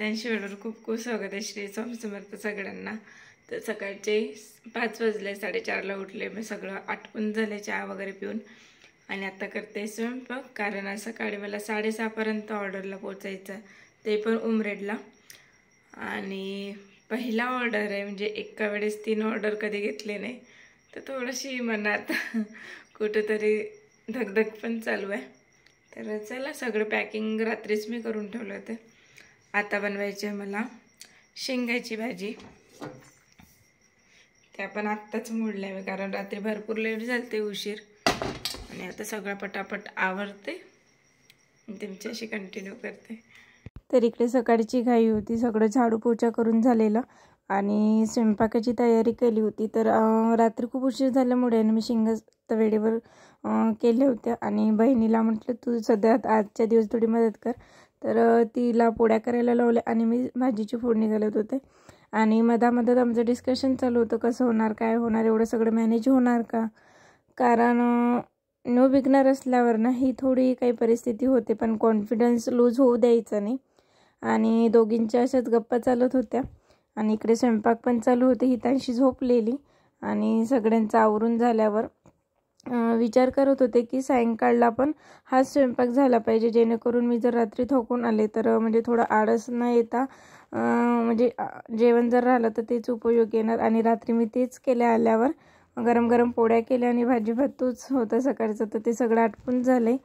हितांशी व्हिडिओवर खूप खूप स्वागत आहे. श्री स्वामी समर्थ सगळ्यांना. तर सकाळचे 5 वाजले, 4:30ला उठले. मी सगळं आटपून झाले, चहा वगैरे पिऊन, आणि आता करते स्वयंपाक. कारण आज सकाळी मला 6:30 पर्यंत ऑर्डरला पोचायचं, ते पण उमरेडला. आणि पहिला ऑर्डर आहे, म्हणजे एका वेळेस 3 ऑर्डर कधी घेतले नाही, तर थोडीशी मनात कुठेतरी धगधग पण चालू आहे. तर चला, सगळं पॅकिंग रात्रीच मी करून ठेवलं होतं. आता बनवायची आहे मला शेंगाची भाजी. त्या पण आत्ताच मोडल्या मी, कारण रात्री भरपूर लेट झालते, उशीर. आणि आता सगळं पटापट आवरते, तुमच्याशी कंटिन्यू करते. तर इकडे सकाळची घाई होती, सगळं झाडू पोछा करून झालेलं आणि स्वयंपाकाची तयारी केली होती. तर रात्री खूप उशीर झाल्यामुळे मी शेंगा वेळेवर केल्या होत्या. आणि बहिणीला म्हटलं तू सध्या आजच्या दिवस थोडी मदत कर, तर तिला पोळ्या करायला लावल्या आणि मी भाजीची फोडणी घालत होते. आणि मधामधात आमचं डिस्कशन चालू होतं, कसं होणार, काय होणार, एवढं सगळं मॅनेज होणार का. कारण नो बिगनर असल्यावर ना ही थोडी काही परिस्थिती होते, पण कॉन्फिडन्स लूज होऊ द्यायचा नाही. आणि दोघींच्या अशाच गप्पा चालत होत्या आणि इकडे स्वयंपाक पण चालू होते. हितांशी झोपलेली. आणि सगळ्यांचं आवरून झाल्यावर विचार करत होते की सायंकाळला पण हाच स्वयंपाक झाला पाहिजे, जेणेकरून मी जर रात्री थकून आले तर म्हणजे थोडं आळस न येता म्हणजे जेवण जर राहिलं तर तेच उपयोग येणार. आणि रात्री मी तेच केले. आल्यावर गरम गरम पोळ्या केल्या आणि भाजी भात तोच होतं सकाळचं, तर ते सगळं आटपून झालं.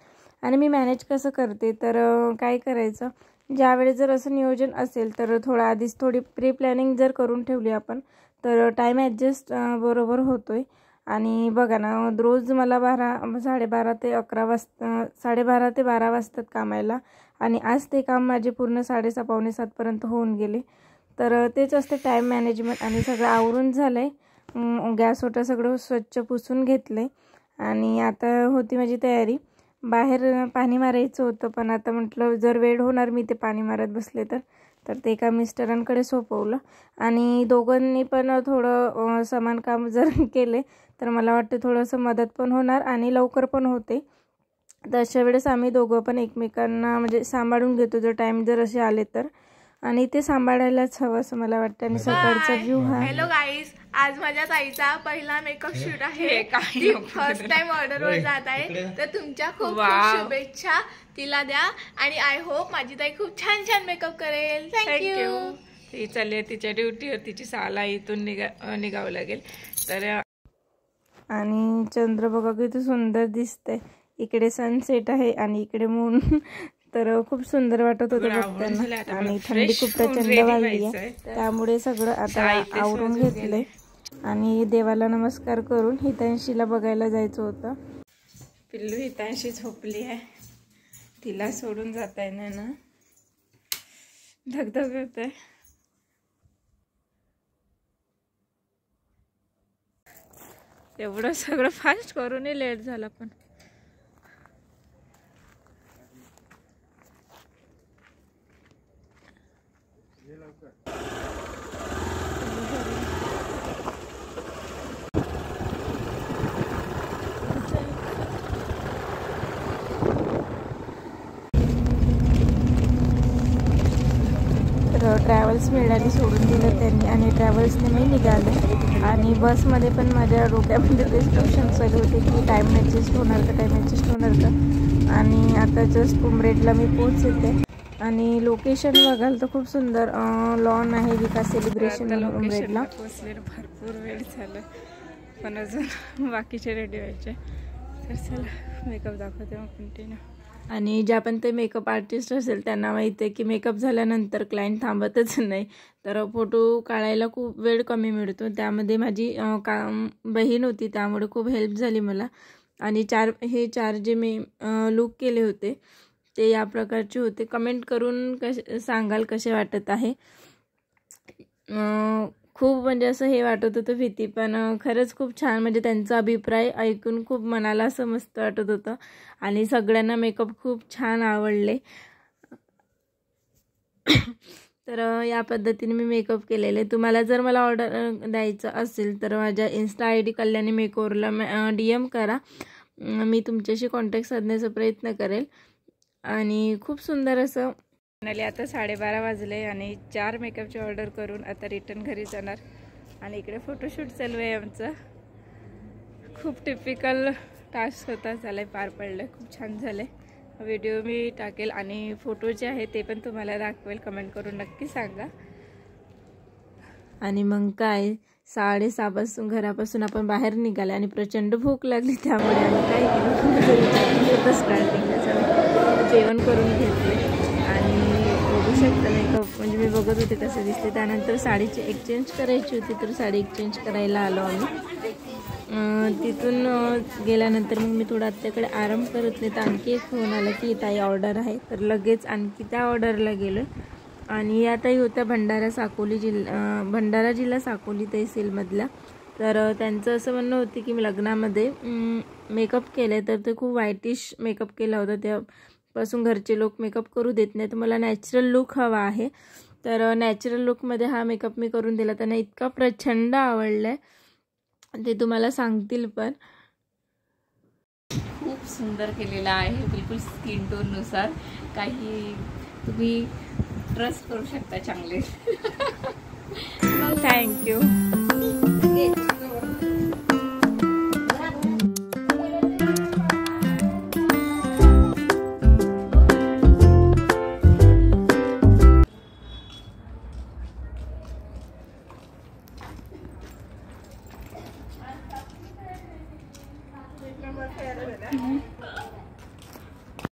आणि मी मॅनेज कसं करते, तर काय करायचं, ज्यावेळेस जर असं नियोजन असेल तर थोडं आधीच थोडी प्री प्लॅनिंग जर करून ठेवली आपण, तर टाईम ॲडजस्ट बरोबर होतोय. आणि बघा ना, रोज मला 12 ते 12 वाजतात कामाला. आणि आज ते काम माझे पूर्ण 6:30 पावणे 7 पर्यंत होऊन गेले. तर तेच असते टाईम मॅनेजमेंट. आणि सगळं आवरून झालं आहे, गॅस ओटा सगळं स्वच्छ पुसून घेतलं. आणि आता होती माझी तयारी, बाहेर पाणी मारायचं होतं. पण आता म्हटलं जर वेळ होणार मी ते पाणी मारत बसले तर ते एका मिस्टरांकडे सोपवलं. आणि दोघांनी पण थोडं समान काम जर केले तर मला वाटतं थोडंसं मदत पण होणार आणि लवकर पण होते. तर अशा वेळेस आम्ही दोघं पण एकमेकांना म्हणजे सांभाळून घेतो जर टाईम जर असे आले तर. आणि ते सांभाळायलाच हवं असं मला वाटतं. आणि सकाळचा व्ह्यू हा. हॅलो गाईज, आज माझ्या ताईचा पहिला मेकअप शूट आहे. ती फर्स्ट टाइम ऑर्डरवर जात आहे, तर तुमच्या खूप खूप शुभेच्छा तिला द्या. आणि आय होप माझी ताई खूप छान छान मेकअप करेल. थँक्यू. ती चालली तिच्या ड्युटीवर, तिची 6ला इथून निघावं लागेल. तर आणि चंद्र बघा किती सुंदर दिसतंय. इकडे सनसेट आहे आणि इकडे मून. तर खूप सुंदर वाटत होतं बघताना. आणि थंडी खूप प्रचंड वाढली आहे, त्यामुळे सगळं आता आवरून घेतलंय. आणि देवाला नमस्कार करून हितांशीला बघायला जायचं होतं. पिल्लू हितांशी झोपली आहे, तिला सोडून जाता येणार ना, धगधग होत आहे. एवढं सगळं फास्ट करूनही लेट झाला. पण ट्रॅव्हल्स मिळाली, सोडून दिलं त्यांनी आणि ट्रॅव्हल्सने मी निघाले. आणि बसमध्ये पण माझ्या डोक्यामध्ये तेच क्वेश्चन चालू होते की टाईम ॲडजस्ट होणार का. आणि आता जस्ट उमरेडला मी पोहोचते. आणि लोकेशन बघाल तर खूप सुंदर लॉन आहे विकास सेलिब्रेशन उमरेडला. पोचलेलं भरपूर वेळ झालं, पण अजून बाकीचे रेडी व्हायचे. तर चला मेकअप दाखवते मग कंटिन्यू. आणि ज्या पण ते मेकअप आर्टिस्ट असेल त्यांना माहिती आहे की मेकअप झाल्यानंतर क्लायंट थांबतच नाही, तर फोटो काढायला खूप वेळ कमी मिळतो. त्यामध्ये माझी बहीण होती, त्यामुळे खूप हेल्प झाली मला. आणि हे चार जे मी लुक केले होते ते या प्रकारचे होते. कमेंट करून सांगाल कसे वाटत आहे. खूप म्हणजे असं हे वाटत होतं भीती, पण खरंच खूप छान, म्हणजे त्यांचा अभिप्राय ऐकून खूप मनाला असं मस्त वाटत होतं. आणि सगळ्यांना मेकअप खूप छान आवडले. तर या पद्धतीने मी मेकअप केलेले. तुम्हाला जर मला ऑर्डर द्यायचं असेल तर माझ्या इन्स्टा ID कल्याणी मेकओव्हरला DM करा, मी तुमच्याशी कॉन्टॅक्ट साधण्याचा प्रयत्न करेल. आणि खूप सुंदर असं फायनली आता 12:30 वाजले आणि 4 मेकअपची ऑर्डर करून आता रिटर्न घरी जाणार. आणि इकडे फोटोशूट चालू आहे आमचं. खूप टिपिकल टास्क होता, झालं आहे, पार पडलं, खूप छान झालं आहे. व्हिडिओ मी टाकेल आणि फोटो जे आहे ते पण तुम्हाला दाखवेल. कमेंट करून नक्की सांगा. आणि मग काय 6:30 पासून घरापासून आपण बाहेर निघाले आणि प्रचंड भूक लागली, त्यामुळे आम्ही काय केलं स्टार्टिंगला जेवण करून घेतले. आणि बघू शकता मेकअप म्हणजे मी बघत होते कसं दिसते. त्यानंतर साडीची एक्सचेंज करायची होती तर साडी एक्सचेंज करायला आलो आम्ही. तिथून गेल्यानंतर मग मी थोडा आत्याकडे आराम करत नाही तर आणखी एक फोन आला की ताई ऑर्डर आहे, तर लगेच आणखी त्या ऑर्डरला गेलो. आणि या ताई होत्या भंडारा जिल्हा साकोली तहसीलमधल्या. तर त्यांचं असं म्हणणं होतं की मी लग्नामध्ये मेकअप केलं तर ते खूप वाईटिश मेकअप केला होता, त्यापासून घरचे लोक मेकअप करू देत नाही, तर मला नॅचरल लुक हवा आहे. तर नॅचरल लुकमध्ये हा मेकअप मी करून दिला. त्यांना इतका प्रचंड आवडला आहे ते तुम्हाला सांगतील. पण खूप सुंदर केलेला आहे, बिलकुल स्किन टोननुसार. काही तुम्ही ट्रस्ट करू शकता चांगले. थँक्यू.